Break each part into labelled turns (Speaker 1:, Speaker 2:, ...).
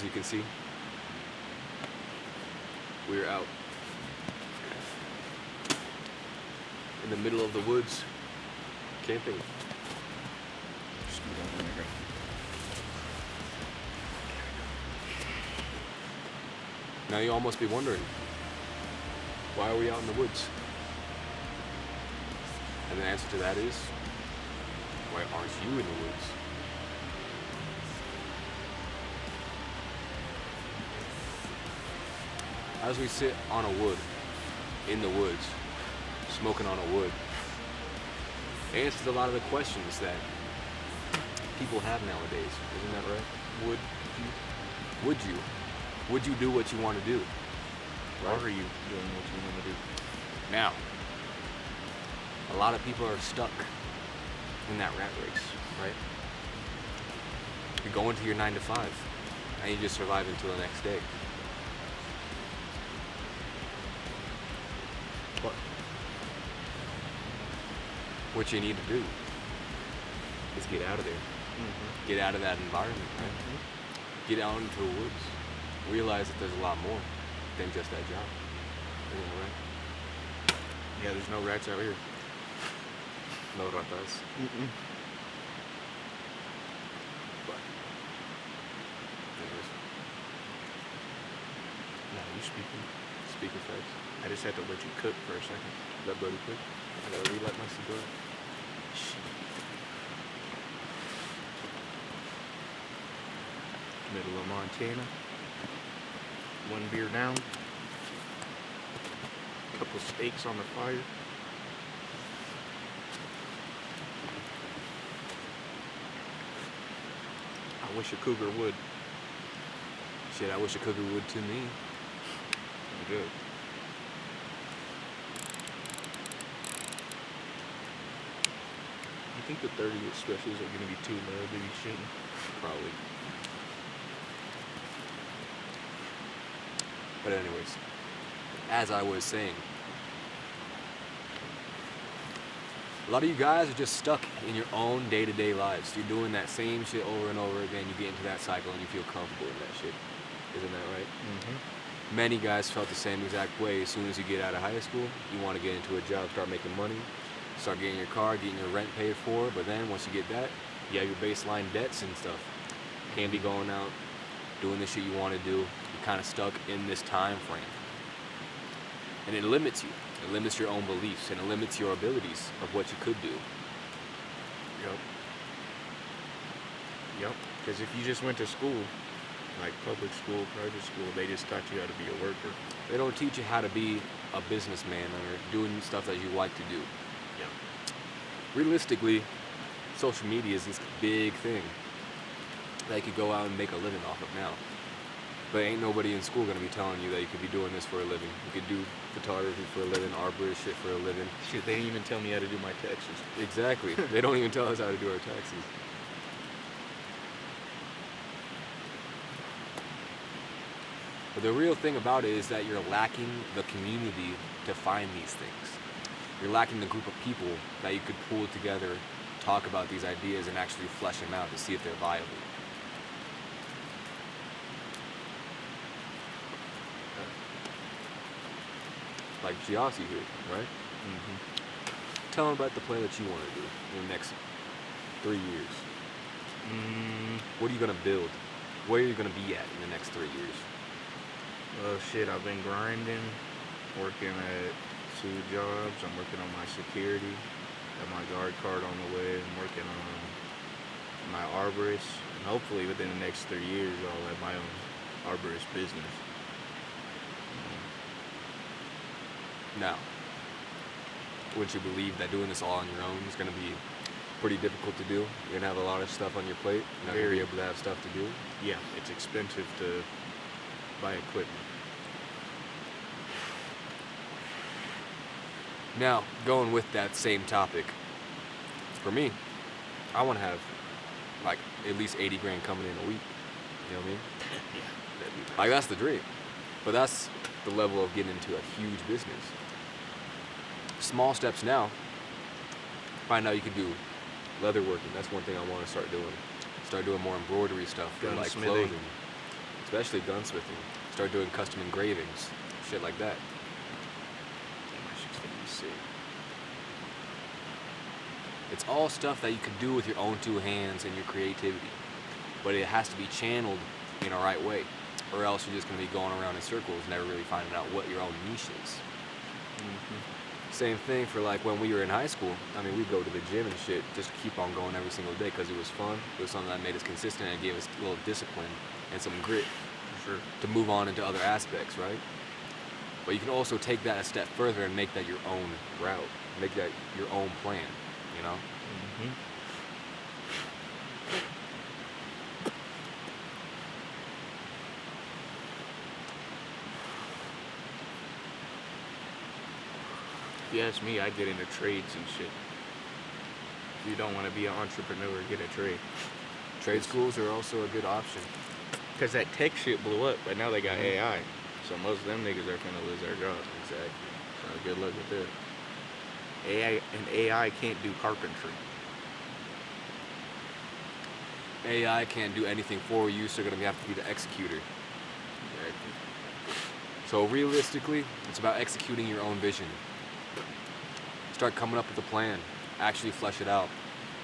Speaker 1: as you can see, we're out in the middle of the woods, camping. Now you almost be wondering, why are we out in the woods? And the answer to that is, why aren't you in the woods? As we sit on a wood, in the woods, smoking on a wood, it answers a lot of the questions that people have nowadays. Isn't that right? Would you? Would you? Would you do what you want to do?
Speaker 2: Why are you doing what you want to do?
Speaker 1: Now, a lot of people are stuck in that rat race, right? You go into your 9 to 5, and you just survive until the next day. But what you need to do is get out of there.
Speaker 2: Mm-hmm.
Speaker 1: Get out of that environment, right?
Speaker 2: Mm-hmm.
Speaker 1: Get out into the woods. Realize that there's a lot more than just that job. Isn't that right?
Speaker 2: Yeah, there's no rats out here.
Speaker 1: No ratas.
Speaker 2: Mm-mm.
Speaker 1: But anyways,
Speaker 2: No, you speaking
Speaker 1: facts.
Speaker 2: I just had to let you cook for a second.
Speaker 1: That buddy quick. I gotta relight my cigar.
Speaker 2: Middle of Montana. 1 beer down. Couple steaks on the fire. I wish a cougar would.
Speaker 1: Shit, I wish a cougar would to me.
Speaker 2: I'm good. You think the 30th specials are going to be too low to be shooting?
Speaker 1: Probably. But anyways, as I was saying, a lot of you guys are just stuck in your own day-to-day lives. You're doing that same shit over and over again. You get into that cycle and you feel comfortable in that shit. Isn't that right?
Speaker 2: Mm-hmm.
Speaker 1: Many guys felt the same exact way. As soon as you get out of high school, you want to get into a job, start making money, start getting your car, getting your rent paid for. But then once you get that, you have your baseline debts and stuff. Can't be going out, doing the shit you want to do. You're kind of stuck in this time frame. And it limits you. It limits your own beliefs, and it limits your abilities of what you could do.
Speaker 2: Yep. Yep. Because if you just went to school, like public school, private school, they just taught you how to be a worker.
Speaker 1: They don't teach you how to be a businessman or doing stuff that you like to do.
Speaker 2: Yep.
Speaker 1: Realistically, social media is this big thing that you could go out and make a living off of now. But ain't nobody in school gonna be telling you that you could be doing this for a living. You could do photography for a living, arborist shit for a living.
Speaker 2: Shit, they didn't even tell me how to do my taxes.
Speaker 1: Exactly. They don't even tell us how to do our taxes. But the real thing about it is that you're lacking the community to find these things. You're lacking the group of people that you could pull together, talk about these ideas, and actually flesh them out to see if they're viable. Like Giassi here, right?
Speaker 2: Mm-hmm.
Speaker 1: Tell him about the plan that you want to do in the next 3 years. What are you gonna build? Where are you gonna be at in the next 3 years?
Speaker 2: Well, shit, I've been grinding, working at 2 jobs. I'm working on my security, got my guard card on the way. I'm working on my arborist, and hopefully within the next 3 years, I'll have my own arborist business.
Speaker 1: Now, would you believe that doing this all on your own is going to be pretty difficult to do? You're going to have a lot of stuff on your plate. You're not going to be able to have stuff to do.
Speaker 2: Yeah, it's expensive to buy equipment.
Speaker 1: Now, going with that same topic, for me, I want to have like at least 80 grand coming in a week. You know what I mean?
Speaker 2: Yeah,
Speaker 1: Like that's the dream. But that's the level of getting into a huge business. Small steps now. Find out you can do leather working. That's one thing I want to start doing. Start doing more embroidery stuff for like
Speaker 2: Gunsmithing.
Speaker 1: clothing. especially gunsmithing. Start doing custom engravings, shit like that.
Speaker 2: Damn, my shit's gonna be sick.
Speaker 1: It's all stuff that you can do with your own two hands and your creativity, but it has to be channeled in a right way, or else you're just gonna be going around in circles, never really finding out what your own niche is. Same thing for like when we were in high school. I mean, we'd go to the gym and shit just to keep on going every single day because it was fun. It was something that made us consistent and gave us a little discipline and some grit
Speaker 2: Sure.
Speaker 1: to move on into other aspects, right? But you can also take that a step further and make that your own route, make that your own plan, you know?
Speaker 2: If you ask me, I'd get into trades and shit. If you don't want to be an entrepreneur, get a trade.
Speaker 1: Trade schools are also a good option.
Speaker 2: Because that tech shit blew up, but now they got AI. So most of them niggas are finna lose their jobs.
Speaker 1: Exactly.
Speaker 2: So good luck with that. AI can't do carpentry.
Speaker 1: AI can't do anything for you, so you're gonna have to be the executor.
Speaker 2: Exactly.
Speaker 1: So realistically, it's about executing your own vision. Start coming up with a plan. Actually flesh it out.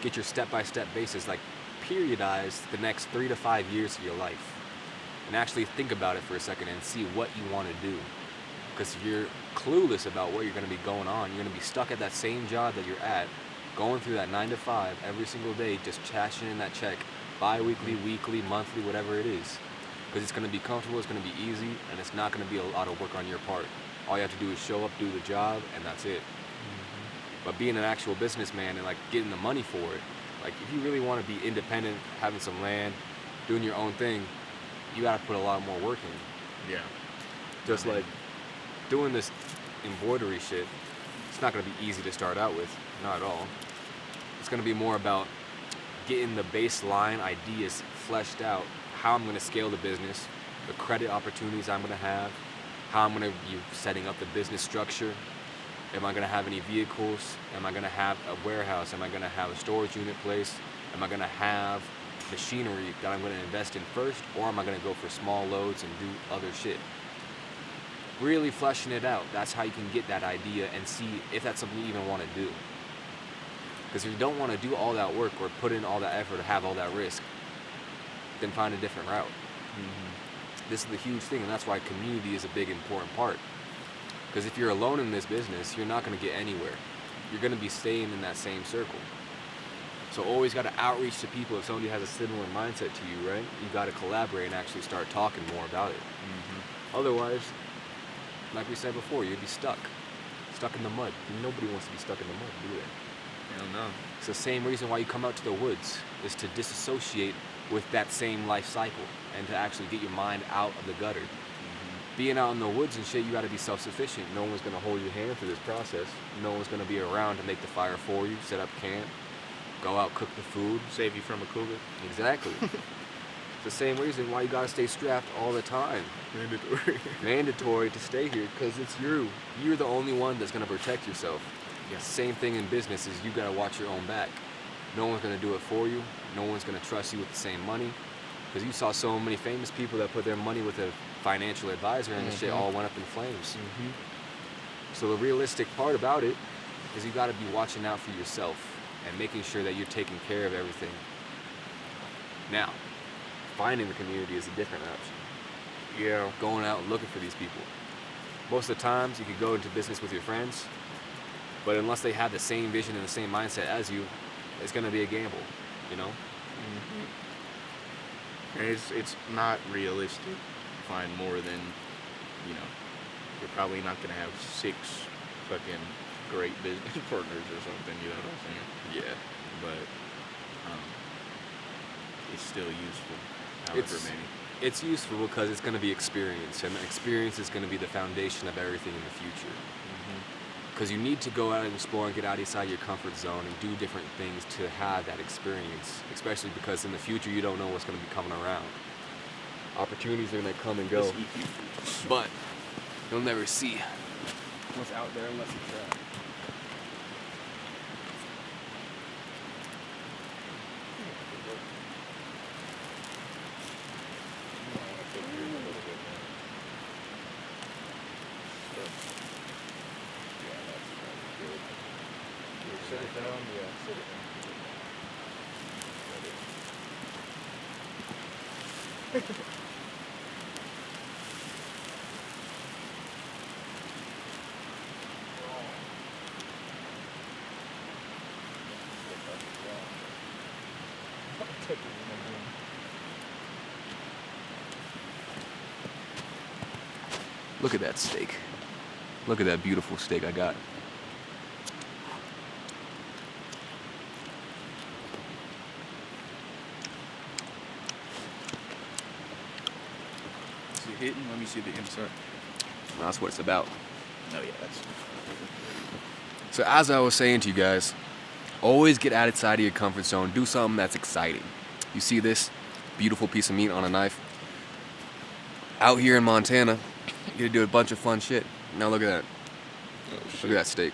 Speaker 1: Get your step-by-step basis, like periodize the next 3 to 5 years of your life. And actually think about it for a second and see what you want to do. Because if you're clueless about where you're going to be going on, you're going to be stuck at that same job that you're at, going through that 9 to 5 every single day, just cashing in that check, bi-weekly, weekly, monthly, whatever it is. Because it's going to be comfortable, it's going to be easy, and it's not going to be a lot of work on your part. All you have to do is show up, do the job, and that's it. But being an actual businessman and like getting the money for it, like if you really want to be independent, having some land, doing your own thing, you got to put a lot more work in.
Speaker 2: Yeah.
Speaker 1: Just like doing this embroidery shit, it's not going to be easy to start out with, not at all. It's going to be more about getting the baseline ideas fleshed out, how I'm going to scale the business, the credit opportunities I'm going to have, how I'm going to be setting up the business structure. Am I going to have any vehicles? Am I going to have a warehouse? Am I going to have a storage unit place? Am I going to have machinery that I'm going to invest in first? Or am I going to go for small loads and do other shit? Really fleshing it out. That's how you can get that idea and see if that's something you even want to do. Because if you don't want to do all that work or put in all that effort or have all that risk, then find a different route. This is the huge thing, and that's why community is a big important part. Because if you're alone in this business, you're not going to get anywhere. You're going to be staying in that same circle. So always got to outreach to people. If somebody has a similar mindset to you, right? You got to collaborate and actually start talking more about it. Otherwise, like we said before, you'd be stuck in the mud. Nobody wants to be stuck in the mud, do they?
Speaker 2: Hell no.
Speaker 1: It's the same reason why you come out to the woods, is to disassociate with that same life cycle and to actually get your mind out of the gutter. Being out in the woods and shit, you gotta be self-sufficient. No one's gonna hold your hand through this process. No one's gonna be around to make the fire for you, set up camp, go out, cook the food.
Speaker 2: Save you from a cougar.
Speaker 1: Exactly. It's the same reason why you gotta stay strapped all the time.
Speaker 2: Mandatory.
Speaker 1: Mandatory to stay here, because it's you. You're the only one that's gonna protect yourself.
Speaker 2: Yeah.
Speaker 1: Same thing in business is you gotta watch your own back. No one's gonna do it for you. No one's gonna trust you with the same money. Because you saw so many famous people that put their money with a financial advisor and the shit all went up in flames. So the realistic part about it is you gotta be watching out for yourself and making sure that you're taking care of everything. Now, finding the community is a different option.
Speaker 2: Yeah.
Speaker 1: Going out and looking for these people. Most of the times you could go into business with your friends, but unless they have the same vision and the same mindset as you, it's gonna be a gamble, you know?
Speaker 2: And it's not realistic to find more than, you know, you're probably not going to have 6 fucking great business partners or something, you know what I'm saying?
Speaker 1: Yeah.
Speaker 2: But it's still useful, however many.
Speaker 1: It's useful because it's gonna be experience, and experience is gonna be the foundation of everything in the future. Because you need to go out and explore and get outside your comfort zone and do different things to have that experience, especially because in the future you don't know what's going to be coming around. Opportunities are going to come and go, but you'll never see what's out there unless you try.
Speaker 2: Sit it down. Yeah, sit it down.
Speaker 1: Look at that steak. Look at that beautiful steak I got.
Speaker 2: Is it hitting? Let me see the inside.
Speaker 1: That's what it's about.
Speaker 2: Oh yeah, that's.
Speaker 1: So as I was saying to you guys, always get outside of your comfort zone. Do something that's exciting. You see this beautiful piece of meat on a knife? Out here in Montana, you get to do a bunch of fun shit. Now look at that.
Speaker 2: Oh,
Speaker 1: Look at that steak.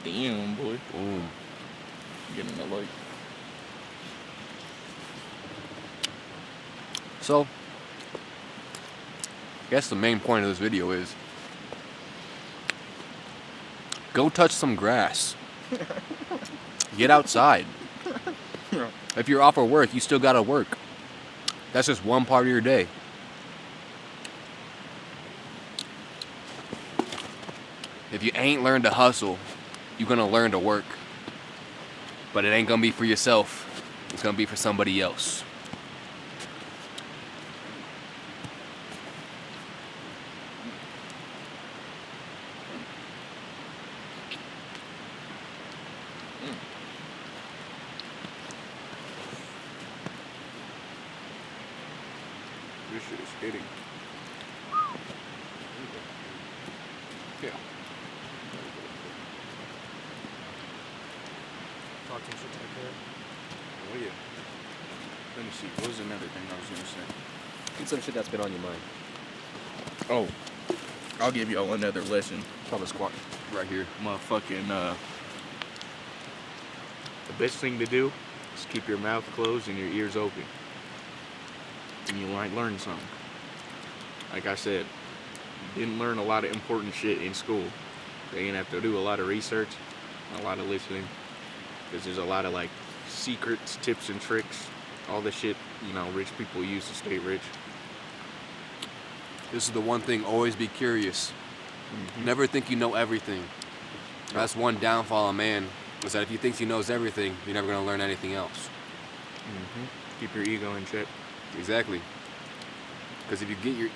Speaker 2: Damn, boy.
Speaker 1: Boom.
Speaker 2: Getting the light.
Speaker 1: So, I guess the main point of this video is go touch some grass. Get outside. If you're off of work, you still gotta work. That's just one part of your day. If you ain't learned to hustle, you're gonna learn to work. But it ain't gonna be for yourself. It's gonna be for somebody else.
Speaker 2: This shit is hitting. Yeah.
Speaker 3: Talk some shit to the crib.
Speaker 2: Oh yeah. Let me see. What was another thing I was gonna say?
Speaker 1: Get some shit that's been on your mind.
Speaker 2: Oh, I'll give y'all another lesson.
Speaker 1: Probably squat right here.
Speaker 2: Motherfucking, the best thing to do is keep your mouth closed and your ears open. And you might learn something. Like I said, didn't learn a lot of important shit in school. They didn't have to do a lot of research, a lot of listening. Because there's a lot of like secrets, tips and tricks, all the shit, you know, rich people use to stay rich.
Speaker 1: This is the one thing, always be curious. Never think you know everything. That's one downfall of man, is that if he thinks he knows everything, you're never going to learn anything else.
Speaker 2: Keep your ego in check.
Speaker 1: Exactly. Because if you get your...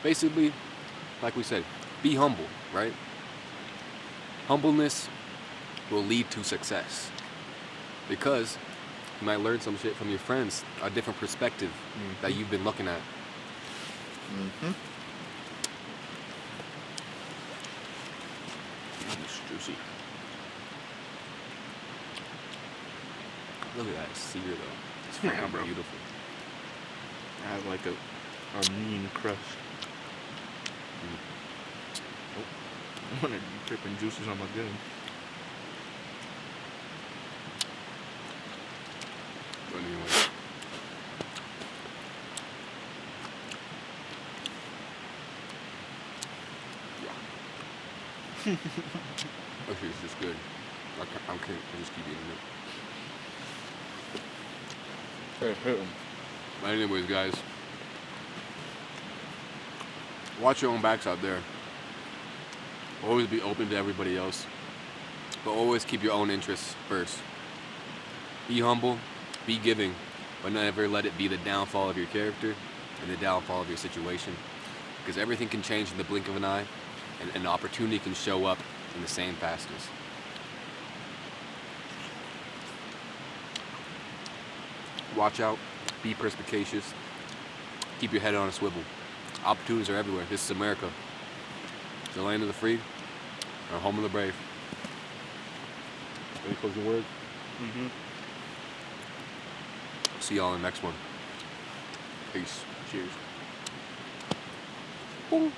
Speaker 1: Basically, like we said, be humble, right? Humbleness will lead to success. Because you might learn some shit from your friends, a different perspective that you've been looking at.
Speaker 2: It's juicy.
Speaker 1: Look at that sear though. It's
Speaker 2: Yeah,
Speaker 1: fucking
Speaker 2: bro.
Speaker 1: beautiful.
Speaker 2: I have like a mean crust. Oh, I want to be dripping juices on my gun.
Speaker 1: But anyway. Actually, it's just good. I just keep eating it.
Speaker 2: Hey, hit 'em.
Speaker 1: But anyways, guys, watch your own backs out there. Always be open to everybody else, but always keep your own interests first. Be humble, be giving, but never let it be the downfall of your character and the downfall of your situation. Because everything can change in the blink of an eye, and an opportunity can show up in the same fastness. Watch out, be perspicacious, keep your head on a swivel. Opportunities are everywhere. This is America. The land of the free, our home of the brave. Any closing words? See y'all in the next one. Peace.
Speaker 2: Cheers.
Speaker 1: Boom.